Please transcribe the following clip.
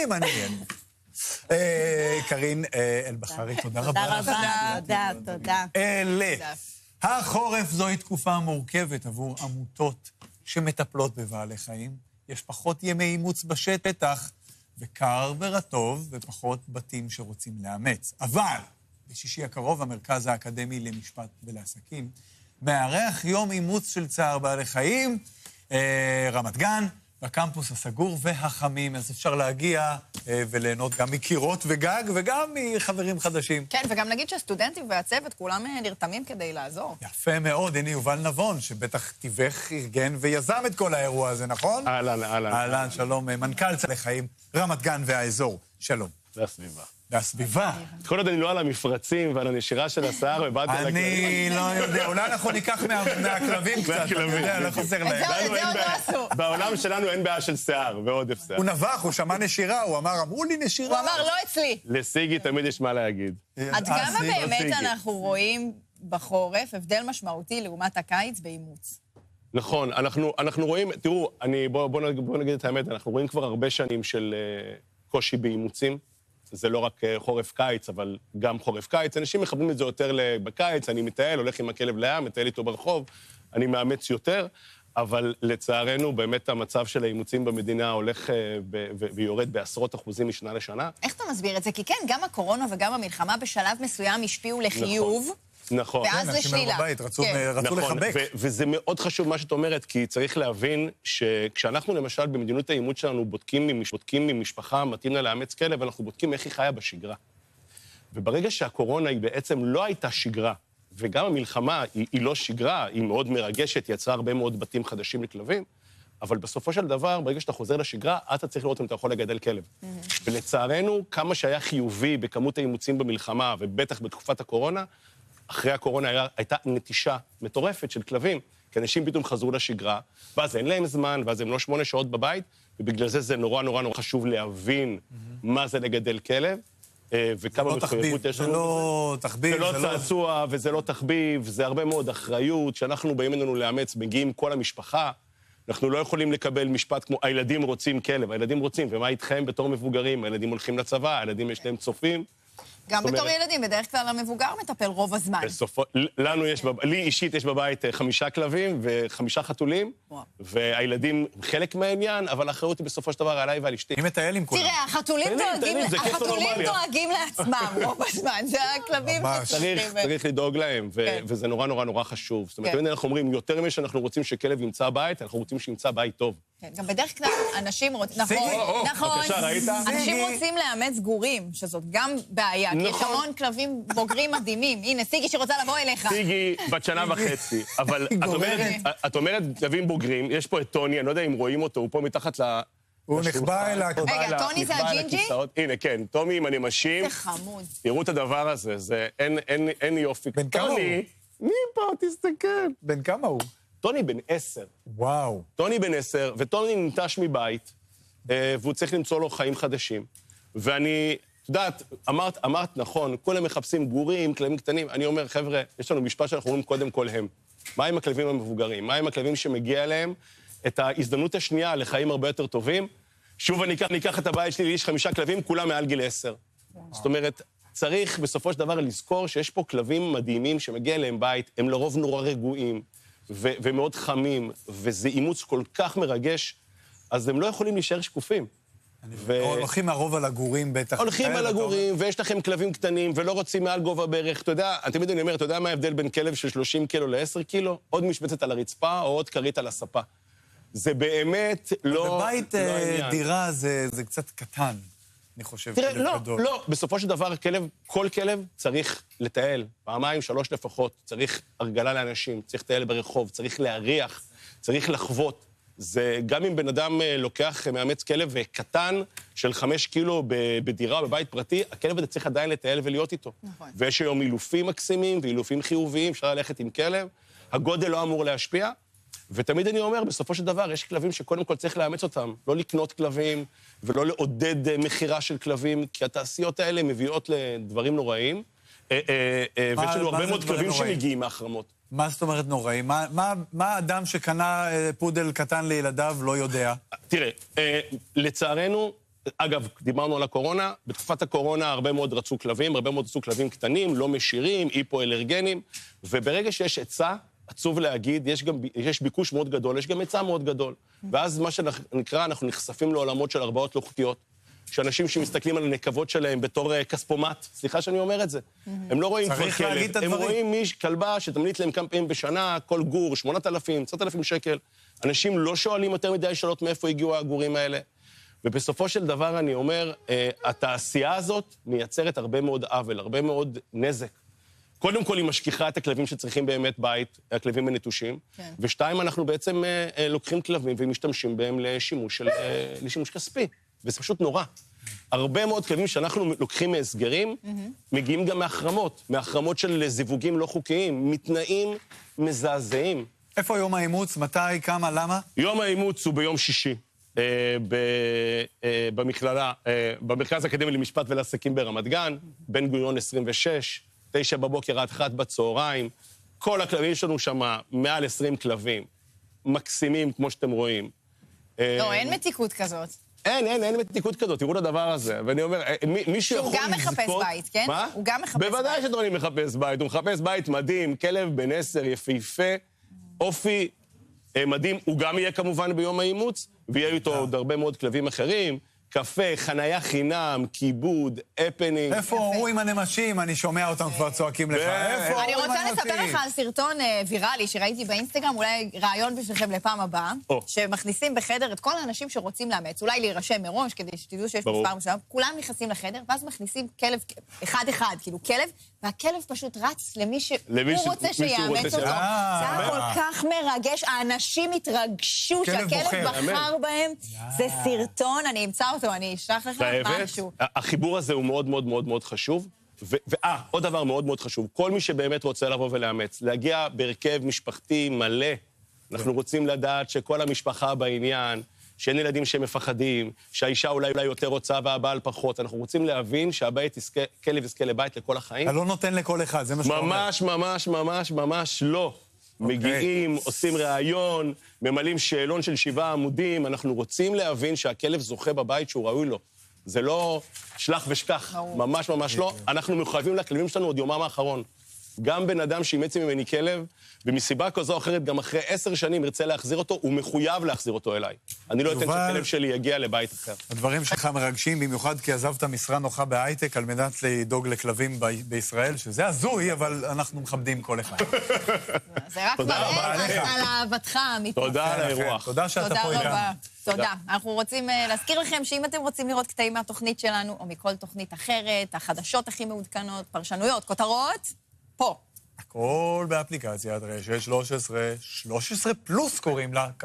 מעניין. קרין אלבחרי, תודה רבה. תודה רבה, תודה. החורף זוהי תקופה מורכבת עבור עמותות שמטפלות בבעלי חיים. יש פחות ימי אימוץ בשטח, וקר ורטוב, ופחות בתים שרוצים לאמץ. אבל בשישי הקרוב, המרכז האקדמי למשפט ולעסקים מארח יום אימוץ של צער בעלי חיים, רמת גן, בקמפוס הסגור והחמים, אז אפשר להגיע וליהנות גם מקירות וגג וגם מחברים חדשים. כן, וגם נגיד שהסטודנטים והצוות כולם נרתמים כדי לעזור. יפה מאוד, הנה יובל נבון, שבטח תיווך, ארגן ויזם את כל האירוע הזה, נכון? אהלן, שלום, מנכ"ל צער בעלי חיים, רמת גן והאזור, שלום. והסביבה. והסביבה. כל עוד אני לא על המפרצים ועל הנשירה של השיער, ובאתי על הכלבים. אני לא יודע, אולי אנחנו ניקח מהכלבים קצת, אתה יודע, לא חסר להם. את זה עוד לא עשו. בעולם שלנו אין בעיה של שיער ועודף שיער. הוא נבח, הוא שמע נשירה, הוא אמר, אמרו לי נשירה. הוא אמר, לא אצלי. לסיגי תמיד יש מה להגיד. עד כמה באמת אנחנו רואים בחורף הבדל משמעותי לעומת הקיץ באימוץ? נכון, אנחנו רואים, תראו, בואו נגיד את האמת, אנחנו רואים כבר הרבה שנים של קושי באימוצים. זה לא רק חורף-קיץ, אבל גם חורף-קיץ. אנשים מכוונים את זה יותר בקיץ, אני מטייל, הולך עם הכלב לים, מטייל איתו ברחוב, אני מאמץ יותר, אבל לצערנו באמת המצב של האימוצים במדינה הולך ויורד בעשרות אחוזים משנה לשנה. איך אתה מסביר את זה? כי כן, גם הקורונה וגם המלחמה בשלב מסוים השפיעו לחיוב. נכון. ואז לשלילה. רצו נכון, לחבק. וזה מאוד חשוב מה שאת אומרת, כי צריך להבין שכשאנחנו למשל במדיניות האימוץ שלנו בודקים ממשפחה מתאים לה לאמץ כלב, אנחנו בודקים איך היא חיה בשגרה. וברגע שהקורונה היא בעצם לא הייתה שגרה, וגם המלחמה היא לא שגרה, היא מאוד מרגשת, יצרה הרבה מאוד בתים חדשים לכלבים, אבל בסופו של דבר, ברגע שאתה חוזר לשגרה, אתה צריך לראות אם אתה יכול לגדל כלב. ולצערנו, כמה שהיה חיובי בכמות האימוצים במלחמה, ובטח בתקופת הקורונה, אחרי הקורונה הייתה נטישה מטורפת של כלבים, כי אנשים פתאום חזרו לשגרה, ואז אין להם זמן, ואז הם לא 8 שעות בבית, ובגלל זה נורא נורא נורא חשוב להבין מה זה לגדל כלב, וכמה מחויבות יש לנו. זה לא תחביב, זה לא צעצוע, וזה לא תחביב, זה הרבה מאוד אחריות, שאנחנו באים אלינו לאמץ, מגיעים כל המשפחה, אנחנו לא יכולים לקבל משפט כמו, הילדים רוצים כלב, הילדים רוצים, ומה איתכם בתור מבוגרים? הילדים הולכים לצבא, הילדים יש להם צופים, גם בתור ילדים, בדרך כלל המבוגר מטפל רוב הזמן. לי אישית יש בבית 5 כלבים ו5 חתולים, והילדים חלק מהעניין, אבל האחריות היא בסופו של דבר עליי ועל אשתי. אני מטייל עם כולם. תראה, החתולים דואגים לעצמם רוב הזמן, זה הכלבים צריך לדאוג להם, וזה נורא נורא נורא חשוב. זאת אומרת, אנחנו אומרים, יותר ממה שאנחנו רוצים שכלב ימצא בית, אנחנו רוצים שימצא בית טוב. גם בדרך כלל אנשים רוצים, נכון, אנשים רוצים לאמץ גורים, שזאת גם בעיה, כי יש המון כלבים בוגרים מדהימים. הנה, סיגי שרוצה לבוא אליך. סיגי בת 1.5 שנה, אבל את אומרת כלבים בוגרים, יש פה את טוני, אני לא יודע אם רואים אותו, הוא פה מתחת ל... הוא נחבא אל... רגע, טוני זה הג'ינג'י? הנה, כן, טומי עם הנמשים. זה חמוד. תראו את הדבר הזה, אין יופי. בן כמה הוא? מי פה? תסתכל. בן כמה הוא? טוני בן 10. וואו. טוני בן 10, וטוני ננטש מבית, והוא צריך למצוא לו חיים חדשים. ואני, את יודעת, אמרת נכון, כולם מחפשים גורים, כלבים קטנים. אני אומר, חבר'ה, יש לנו משפט שאנחנו אומרים קודם כל הם. מה עם הכלבים המבוגרים? מה עם הכלבים שמגיע אליהם את ההזדמנות השנייה לחיים הרבה יותר טובים? שוב אני אקח את הבית שלי, יש 5 כלבים, כולם מעל גיל 10. זאת אומרת, צריך בסופו של דבר לזכור שיש פה כלבים מדהימים שמגיע אליהם בית, הם לרוב נורא רגועים. ומאוד חמים, וזה אימוץ כל כך מרגש, אז הם לא יכולים להישאר שקופים. הולכים הרוב על הגורים בטח. הולכים על הגורים, ויש לכם כלבים קטנים, ולא רוצים מעל גובה בערך. אתה יודע, תמיד אני אומר, אתה יודע מה ההבדל בין כלב של 30 קילו ל-10 קילו? עוד משבצת על הרצפה, או עוד כרית על הספה. זה באמת לא... בבית דירה זה קצת קטן. אני חושב, תראה, לא, בסופו של דבר, כל כלב צריך לטייל, 2-3 לפחות, צריך הרגלה לאנשים, צריך לטייל ברחוב, צריך להריח, צריך לחוות. זה גם אם בן אדם לוקח מאמץ כלב קטן של 5 קילו בדירה או בבית פרטי, הכלב הזה צריך עדיין לטייל ולהיות איתו. נכון. ויש היום אילופים מקסימים ואילופים חיוביים, אפשר ללכת עם כלב, הגודל לא אמור להשפיע, ותמיד אני אומר, בסופו של דבר, יש כלבים שקודם כל צריך לאמץ אותם, לא לקנות כלבים ולא לעודד מחירה של כלבים, כי התעשיות האלה מביאות לדברים נוראים, ויש לנו הרבה מאוד כלבים שמגיעים מהחרמות. מה זאת אומרת נוראים? מה אדם שקנה פודל קטן לילדיו לא יודע? תראה, לצערנו, אגב, דיברנו על הקורונה, בתקופת הקורונה הרבה מאוד רצו כלבים, הרבה מאוד רצו כלבים קטנים, לא משירים, היפו-אלרגנים, וברגע שיש היצע, עצוב להגיד, יש ביקוש מאוד גדול, יש גם היצע מאוד גדול. ואז מה שנקרא, אנחנו נחשפים לעולמות של הרבעות לא חוקיות, שאנשים שמסתכלים על הנקבות שלהם בתור כספומט, סליחה שאני אומר את זה, הם לא רואים כבר כלב, הם רואים כלבה שתמליץ להם כמה פעמים בשנה, כל גור, 8,000, 9,000 שקל. אנשים לא שואלים יותר מדי שאלות מאיפה הגיעו הגורים האלה. ובסופו של דבר אני אומר, התעשייה הזאת מייצרת הרבה מאוד עוול, הרבה מאוד נזק. קודם כל היא משכיחה את הכלבים שצריכים באמת בית, הכלבים הנטושים, ושתיים, אנחנו בעצם לוקחים כלבים ומשתמשים בהם לשימוש כספי, וזה פשוט נורא. הרבה מאוד כלבים שאנחנו לוקחים מהסגרים, מגיעים גם מהחרמות של זיווגים לא חוקיים, מתנאים מזעזעים. איפה יום האימוץ? מתי? כמה? למה? יום האימוץ הוא ביום שישי. במכללה, במרכז האקדמי למשפט ולעסקים ברמת גן, בן גוריון 26, 9 בבוקר עד 1 בצהריים. כל הכלבים, יש לנו שם מעל 20 כלבים, מקסימים, כמו שאתם רואים. לא, אין מתיקות כזאת. אין מתיקות כזאת, תראו את הדבר הזה. ואני אומר, מי שיכול לזכות... שהוא גם מחפש בית, כן? מה? הוא גם מחפש בית. בוודאי שדרוני מחפש בית, הוא מחפש בית מדהים, כלב בן 10, יפהפה, אופי מדהים, הוא גם יהיה כמובן ביום האימוץ, ויהיה איתו עוד הרבה מאוד כלבים אחרים, קפה, חנייה חינם, כיבוד, הפנינג. איפה הורו עם הנמשים? אני שומע אותם כבר צועקים לך. איפה אני הורו עם רוצה הנמשים? לספר לך על סרטון ויראלי שראיתי באינסטגרם, אולי רעיון בשבילכם לפעם הבאה, שמכניסים בחדר את כל האנשים שרוצים לאמץ, אולי להירשם מראש, כדי שתדעו שיש מספר מסוים, כולם נכנסים לחדר, ואז מכניסים כלב, אחד, כאילו כלב, והכלב פשוט רץ למי שהוא רוצה שיאמץ אותו. זה היה כל כך מרגש, האנשים התרגשו שהכלב בחר בהם. זה סרטון, אני אמצא אותו, אני אשלח לך משהו. החיבור הזה הוא מאוד מאוד מאוד מאוד חשוב. עוד דבר מאוד מאוד חשוב, כל מי שבאמת רוצה לבוא ולאמץ, להגיע בהרכב משפחתי מלא, אנחנו רוצים לדעת שכל המשפחה בעניין, שאין ילדים שמפחדים, שהאישה אולי יותר רוצה והבעל פחות, אנחנו רוצים להבין שהכלב יזכה לבית לכל החיים. אתה לא נותן לכל אחד, זה מה שאתה אומר. ממש לא. מגיעים, עושים ראיון, ממלאים שאלון של 7 עמודים, אנחנו רוצים להבין שהכלב זוכה בבית שהוא ראוי לו. זה לא שלח ושכח, ממש לא. אנחנו מחויבים לכלבים שלנו עוד יומם האחרון. גם בן אדם שאימץ ממני כלב, ומסיבה כזו או אחרת, גם אחרי 10 שנים ירצה להחזיר אותו, הוא מחויב להחזיר אותו אליי. אני לא אתן שכלב שלי יגיע לבית אחר. הדברים שלך מרגשים, במיוחד כי עזבת משרה נוחה בהייטק, על מנת לדאוג לכלבים בישראל, שזה הזוי, אבל אנחנו מכבדים כל אחד. זה רק מראה על אהבתך האמיתית. תודה על האירוח. תודה שאתה פה איתנו. תודה. אנחנו רוצים להזכיר לכם שאם אתם רוצים לראות קטעים מהתוכנית שלנו, או מכל תוכנית אחרת, החדשות הכי מעודכנות, פרשנויות, כותרות, פה. הכל באפליקציית רשת 13 פלוס קוראים לה.